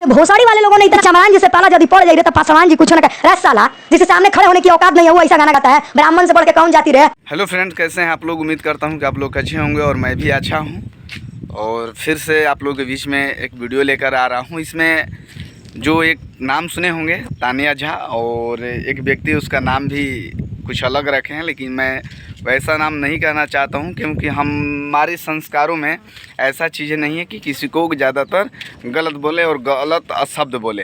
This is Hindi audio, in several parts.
भोसड़ी वाले लोगों ने इतना चमरान जी से पाला यदि पड़ जाए तो पासवान जी कुछ न कहे साला जिसके सामने खड़े होने की औकात नहीं है वो ऐसा गाना गाता है। ब्राह्मण से बढ़ के कौन जाती रहे। हेलो फ्रेंड्स, कैसे हैं आप लोग। उम्मीद करता हूं कि आप लोग अच्छे होंगे और मैं भी अच्छा हूं। और फिर से आप लोगों के बीच में एक वीडियो लेकर आ रहा हूं। इसमें जो एक नाम सुने होंगे तानिया झा, और एक व्यक्ति उसका नाम भी कुछ अलग रखे हैं, लेकिन मैं वैसा नाम नहीं कहना चाहता हूं क्योंकि हमारे संस्कारों में ऐसा चीज़ें नहीं है कि किसी को ज़्यादातर गलत बोले और गलत शब्द बोले।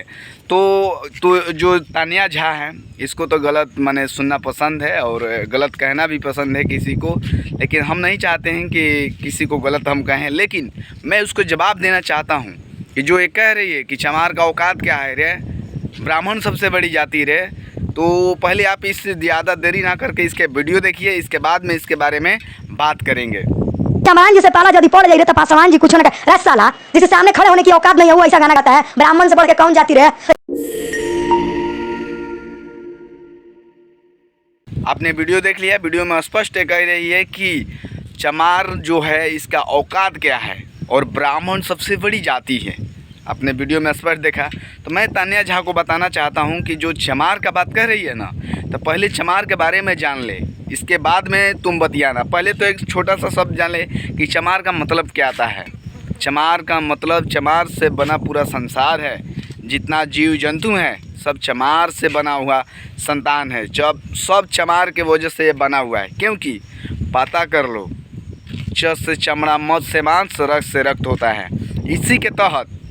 तो जो तानिया झा है इसको तो गलत माने सुनना पसंद है और गलत कहना भी पसंद है किसी को, लेकिन हम नहीं चाहते हैं कि किसी को गलत हम कहें। लेकिन मैं उसको जवाब देना चाहता हूँ कि जो ये कह रही है कि चमार का औकात क्या है रे, ब्राह्मण सबसे बड़ी जाति रे, तो पहले आप इस ज़्यादा देरी ना करके इसके वीडियो देखिए, इसके बाद में इसके बारे में बात करेंगे। चमरान जी से पाला यदि पड़ जाए तो पासवान जी कुछ न कहे साला जिसके सामने खड़े होने की औकात नहीं है वो ऐसा गाना गाता है। ब्राह्मण से बढ़ के कौन जाती रहे। आपने वीडियो देख लिया, वीडियो में स्पष्ट कह रही है कि चमार जो है इसका औकात क्या है और ब्राह्मण सबसे बड़ी जाति है। आपने वीडियो में स्पष्ट देखा। तो मैं तानिया झा को बताना चाहता हूं कि जो चमार का बात कर रही है ना, तो पहले चमार के बारे में जान ले, इसके बाद में तुम बतियाना। पहले तो एक छोटा सा शब्द जान ले कि चमार का मतलब क्या आता है। चमार का मतलब चमार से बना पूरा संसार है, जितना जीव जंतु हैं सब चमार से बना हुआ संतान है। जब सब चमार के वजह से बना हुआ है, क्योंकि पता कर लो, च से चमड़ा, मत से मांस, रक्त से रक्त होता है। इसी के तहत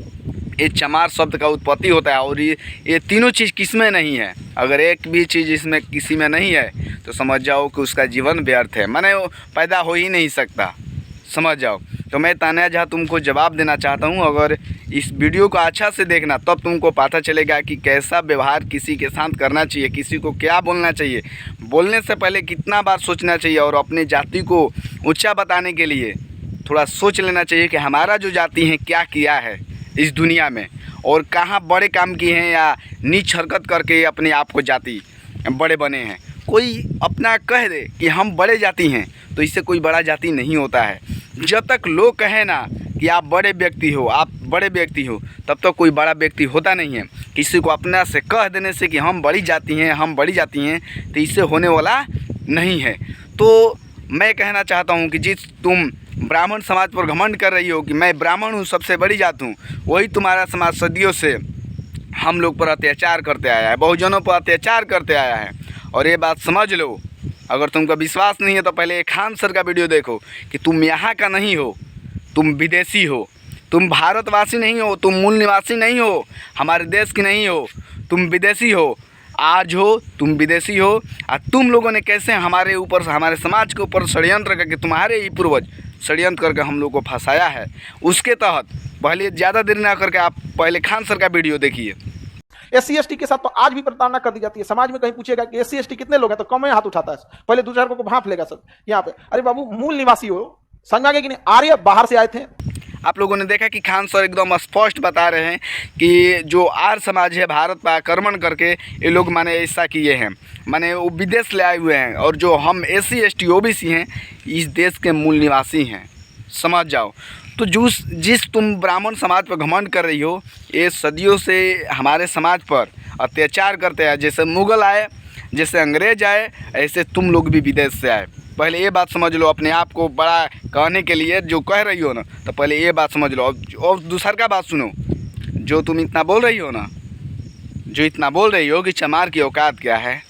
ये चमार शब्द का उत्पत्ति होता है। और ये तीनों चीज़ किस में नहीं है, अगर एक भी चीज़ इसमें किसी में नहीं है तो समझ जाओ कि उसका जीवन व्यर्थ है, माने वो पैदा हो ही नहीं सकता, समझ जाओ। तो मैं तानिया झा तुमको जवाब देना चाहता हूँ, अगर इस वीडियो को अच्छा से देखना तब तुमको पता चलेगा कि कैसा व्यवहार किसी के साथ करना चाहिए, किसी को क्या बोलना चाहिए, बोलने से पहले कितना बार सोचना चाहिए, और अपने जाति को ऊंचा बताने के लिए थोड़ा सोच लेना चाहिए कि हमारा जो जाति है क्या किया है इस दुनिया में, और कहाँ बड़े काम किए हैं या नीच हरकत करके अपने आप को जाति बड़े बने हैं। कोई अपना कह दे कि हम बड़े जाति हैं तो इससे कोई बड़ा जाति नहीं होता है। जब तक लोग कहें ना कि आप बड़े व्यक्ति हो, आप बड़े व्यक्ति हो, तब तक कोई बड़ा व्यक्ति होता नहीं है। किसी को अपना से कह देने से कि हम बड़ी जाति हैं, हम बड़ी जाति हैं, तो इससे होने वाला नहीं है। तो मैं कहना चाहता हूँ कि जिस तुम ब्राह्मण समाज पर घमंड कर रही हो कि मैं ब्राह्मण हूँ, सबसे बड़ी जात हूँ, वही तुम्हारा समाज सदियों से हम लोग पर अत्याचार करते आया है, बहुजनों पर अत्याचार करते आया है। और ये बात समझ लो, अगर तुमको विश्वास नहीं है तो पहले खान सर का वीडियो देखो कि तुम यहाँ का नहीं हो, तुम विदेशी हो, तुम भारतवासी नहीं हो, तुम मूल निवासी नहीं हो, हमारे देश की नहीं हो, तुम विदेशी हो। आज हो तुम विदेशी हो, और तुम लोगों ने कैसे हमारे ऊपर, हमारे समाज के ऊपर षड्यंत्र करके, तुम्हारे ही पूर्वज षड्यंत्र करके हम लोग को फंसाया है। उसके तहत पहले ज़्यादा देर ना करके आप पहले खान सर का वीडियो देखिए। SC ST के साथ तो आज भी प्रताड़ना कर दी जाती है। समाज में कहीं पूछेगा कि SC ST कितने लोग हैं तो कम में हाथ उठाता है, पहले दो चार को भांप लेगा सब यहाँ पे। अरे बाबू मूल निवासी हो, समझ आ गया कि नहीं, आर्य बाहर से आए थे। आप लोगों ने देखा कि खान सर एकदम स्पष्ट बता रहे हैं कि जो आर्य समाज है भारत पर आक्रमण करके ये लोग माने ऐसा किए हैं, माने वो विदेश ले आए हुए हैं, और जो हम SC ST OBC हैं इस देश के मूल निवासी हैं, समझ जाओ। तो जिस तुम ब्राह्मण समाज पर घमंड कर रही हो, ये सदियों से हमारे समाज पर अत्याचार करते हैं। जैसे मुग़ल आए, जैसे अंग्रेज आए, ऐसे तुम लोग भी विदेश से आए। पहले ये बात समझ लो, अपने आप को बड़ा कहने के लिए जो कह रही हो ना, तो पहले ये बात समझ लो। और दूसर का बात सुनो, जो तुम इतना बोल रही हो ना, जो इतना बोल रही हो कि चमार की औकात क्या है,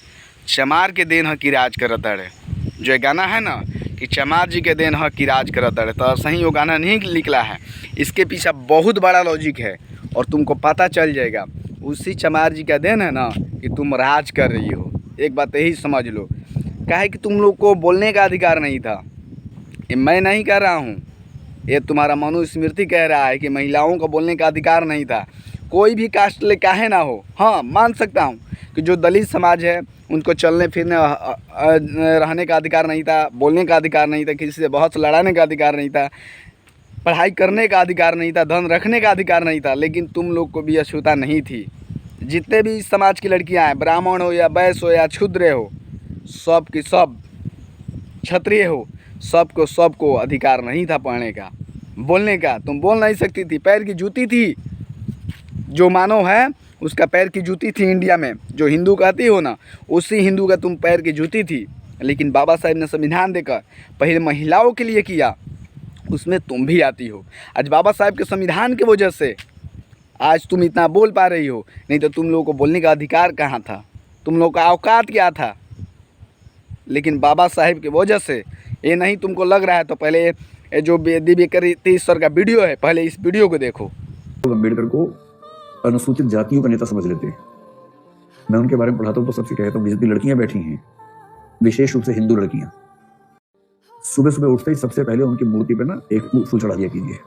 चमार के देन ह की राज करत अड़े, जो ये गाना है ना कि चमार जी के देन ह की राज करत अड़े, तो सही वो गाना नहीं निकला है। इसके पीछे बहुत बड़ा लॉजिक है और तुमको पता चल जाएगा। उसी चमार जी का देन है ना कि तुम राज कर रही हो। एक बात यही समझ लो, काहे कि तुम लोग को बोलने का अधिकार नहीं था। ये मैं नहीं कह रहा हूँ, ये तुम्हारा मनुस्मृति कह रहा है कि महिलाओं को बोलने का अधिकार नहीं था। कोई भी कास्ट ले काहे ना हो, हाँ मान सकता हूँ कि जो दलित समाज है उनको चलने फिरने रहने का अधिकार नहीं था, बोलने का अधिकार नहीं था, किसी से बहुत लड़ाने का अधिकार नहीं था, पढ़ाई करने का अधिकार नहीं था, धन रखने का अधिकार नहीं था। लेकिन तुम लोग को भी अछूता नहीं थी। जितने भी इस समाज की लड़कियां हैं, ब्राह्मण हो या वैश्य हो या क्षुद्र हो, सब की सब, क्षत्रिय हो, सबको अधिकार नहीं था पढ़ने का, बोलने का। तुम बोल नहीं सकती थी, पैर की जूती थी, जो मानव है उसका पैर की जूती थी इंडिया में, जो हिंदू कहती हो ना, उसी हिंदू का तुम पैर की जूती थी। लेकिन बाबा साहेब ने संविधान देकर पहले महिलाओं के लिए किया, उसमें तुम भी आती हो। आज बाबा साहेब के संविधान की वजह से आज तुम इतना बोल पा रही हो, नहीं तो तुम लोगों को बोलने का अधिकार कहाँ था, तुम लोगों का औकात क्या था। लेकिन बाबा साहेब की वजह से ये नहीं तुमको लग रहा है तो पहले ये जो दिव्य सर का वीडियो है, पहले इस वीडियो को देखो। अम्बेडकर को अनुसूचित जातियों का नेता समझ लेते हैं। मैं उनके बारे में पढ़ाता हूँ तो सबसे कहता हूँ, जितनी लड़कियां बैठी हैं, विशेष रूप से हिंदू लड़कियां, सुबह सुबह उठते ही सबसे पहले उनकी मूर्ति पे ना एक फूल चढ़ा दिया कीजिए।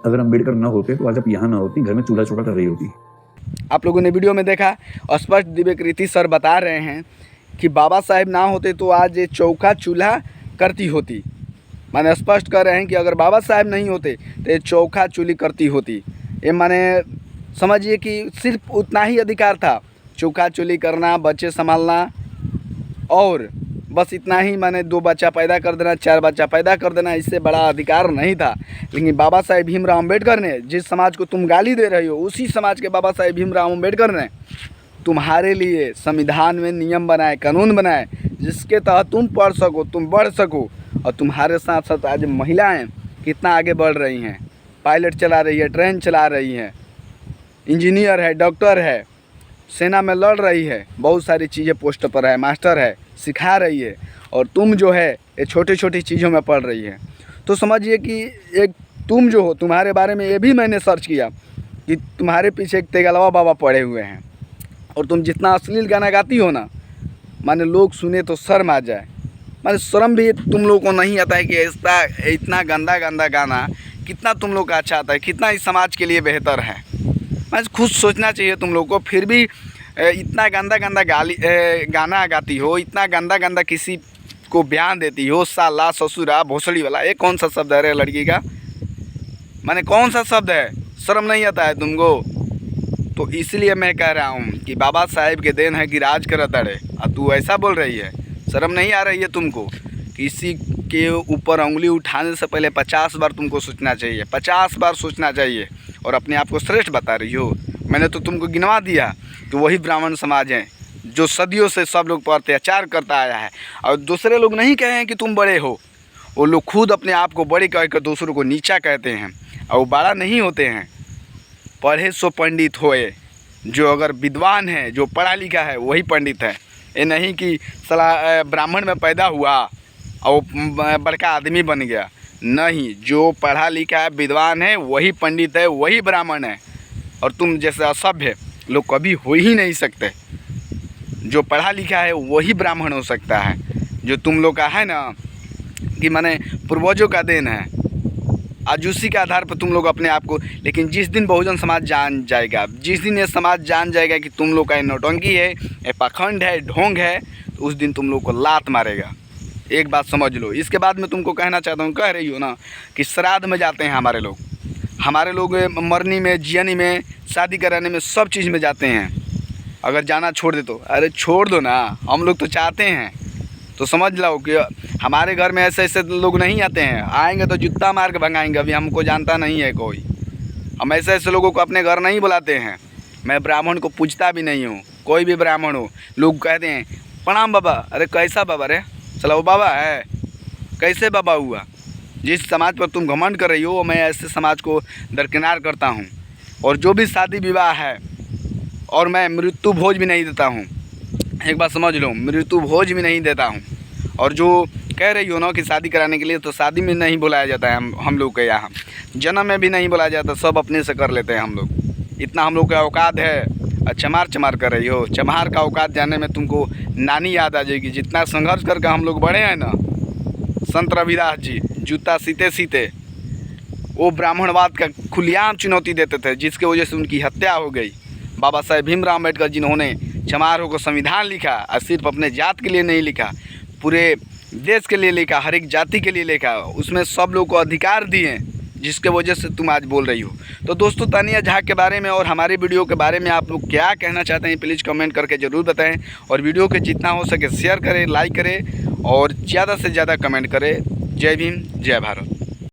अगर अम्बेडकर ना होते तो आज आप यहाँ ना होती, घर में चूल्हा चौका कर रही होती। आप लोगों ने वीडियो में देखा, स्पष्ट दिव्य सर बता रहे हैं कि बाबा साहेब ना होते तो आज ये चौका चूल्हा करती होती। माने स्पष्ट कर रहे हैं कि अगर बाबा साहेब नहीं होते तो ये चौका चूल्ही करती होती। ये माने समझिए कि सिर्फ उतना ही अधिकार था, चौका चूल्ही करना, बच्चे संभालना, और बस इतना ही। माने 2 बच्चा पैदा कर देना, 4 बच्चा पैदा कर देना, इससे बड़ा अधिकार नहीं था। लेकिन बाबा साहेब भीमराव अम्बेडकर ने, जिस समाज को तुम गाली दे रही हो, उसी समाज के बाबा साहेब भीमराव अम्बेडकर ने तुम्हारे लिए संविधान में नियम बनाए, कानून बनाए, जिसके तहत तुम पढ़ सको, तुम बढ़ सको। और तुम्हारे साथ साथ आज महिलाएं कितना आगे बढ़ रही हैं, पायलट चला रही है, ट्रेन चला रही है, इंजीनियर है, डॉक्टर है, सेना में लड़ रही है, बहुत सारी चीज़ें पोस्ट पर है, मास्टर है, सिखा रही है। और तुम जो है ये छोटी छोटी चीज़ों में पढ़ रही है। तो समझिए कि एक तुम जो हो, तुम्हारे बारे में ये भी मैंने सर्च किया कि तुम्हारे पीछे एक तेगलवा बाबा पड़े हुए हैं। और तुम जितना अश्लील गाना गाती हो ना, माने लोग सुने तो शर्म आ जाए। माने शर्म भी तुम लोगों को नहीं आता है कि ऐसा इतना गंदा गंदा गाना कितना तुम लोग का अच्छा आता है, कितना इस समाज के लिए बेहतर है। मैं खुद सोचना चाहिए तुम लोग को। फिर भी इतना गंदा गंदा गाना गाती हो, इतना गंदा गंदा किसी को बयान देती हो, साला, ससुरा, भोसड़ी वाला। ये कौन सा शब्द है रे लड़की का? माने कौन सा शब्द है? शर्म नहीं आता है तुमको? तो इसलिए मैं कह रहा हूँ कि बाबा साहेब के देन है कि राज करत अड़े, और तू ऐसा बोल रही है। शर्म नहीं आ रही है तुमको? किसी के ऊपर उंगली उठाने से पहले 50 बार तुमको सोचना चाहिए, 50 बार सोचना चाहिए। और अपने आप को श्रेष्ठ बता रही हो। मैंने तो तुमको गिनवा दिया कि वही ब्राह्मण समाज है जो सदियों से सब लोग पर अत्याचार करता आया है। और दूसरे लोग नहीं कहे हैं कि तुम बड़े हो, वो लोग खुद अपने आप को बड़े कहकर दूसरों को नीचा कहते हैं, और वो बड़ा नहीं होते हैं। पढ़े सो पंडित होए, जो अगर विद्वान है, जो पढ़ा लिखा है, वही पंडित है। ये नहीं कि सला ब्राह्मण में पैदा हुआ और बड़का आदमी बन गया। नहीं, जो पढ़ा लिखा है, विद्वान है, वही पंडित है, वही ब्राह्मण है। और तुम जैसे असभ्य लोग कभी हो ही नहीं सकते। जो पढ़ा लिखा है वही ब्राह्मण हो सकता है। जो तुम लोग का है ना कि माने पूर्वजों का देन है, आज उसी के आधार पर तुम लोग अपने आप को। लेकिन जिस दिन बहुजन समाज जान जाएगा, जिस दिन ये समाज जान जाएगा कि तुम लोग का ये नौटंकी है, ये पाखंड है, ढोंग है, तो उस दिन तुम लोग को लात मारेगा। एक बात समझ लो। इसके बाद मैं तुमको कहना चाहता हूँ, कह रही हो ना कि श्राद्ध में जाते हैं हमारे लोग मरनी में, जियानी में, शादी कराने में, सब चीज़ में जाते हैं। अगर जाना छोड़ दे तो अरे छोड़ दो ना, हम लोग तो चाहते हैं। तो समझ लो कि हमारे घर में ऐसे ऐसे लोग नहीं आते हैं, आएंगे तो जूता मार के भगाएंगे। अभी हमको जानता नहीं है कोई, हम ऐसे ऐसे लोगों को अपने घर नहीं बुलाते हैं। मैं ब्राह्मण को पूछता भी नहीं हूँ, कोई भी ब्राह्मण हो। लोग कहते हैं प्रणाम बाबा, अरे कैसा बाबा रे? चलो वो बाबा है, कैसे बाबा हुआ? जिस समाज पर तुम घमंड कर रही हो, मैं ऐसे समाज को दरकिनार करता हूँ। और जो भी शादी विवाह है, और मैं मृत्यु भोज भी नहीं देता हूँ। एक बात समझ लो, मृत्यु भोज भी नहीं देता हूँ। और जो कह रही हो ना कि शादी कराने के लिए, तो शादी में नहीं बुलाया जाता है हम लोग के यहाँ, जन्म में भी नहीं बुलाया जाता, सब अपने से कर लेते हैं हम लोग। इतना हम लोग का औकात है। चमार चमार कर रही हो। चमार का औकात जानने में तुमको नानी याद आ जाएगी। जितना संघर्ष करके हम लोग बढ़े हैं ना, संत रविदास जी जूता सीते सीते वो ब्राह्मणवाद का खुलेआम चुनौती देते थे, जिसकी वजह से उनकी हत्या हो गई। बाबा साहेब भीमराव अम्बेडकर जिन्होंने चमारों को संविधान लिखा, और सिर्फ अपने जात के लिए नहीं लिखा, पूरे देश के लिए लिखा, हर एक जाति के लिए लिखा, उसमें सब लोग को अधिकार दिए, जिसके वजह से तुम आज बोल रही हो। तो दोस्तों, तानिया झा के बारे में और हमारे वीडियो के बारे में आप लोग क्या कहना चाहते हैं, प्लीज़ कमेंट करके ज़रूर बताएं। और वीडियो के जितना हो सके शेयर करें, लाइक करें, और ज़्यादा से ज़्यादा कमेंट करें। जय भीम, जय भारत।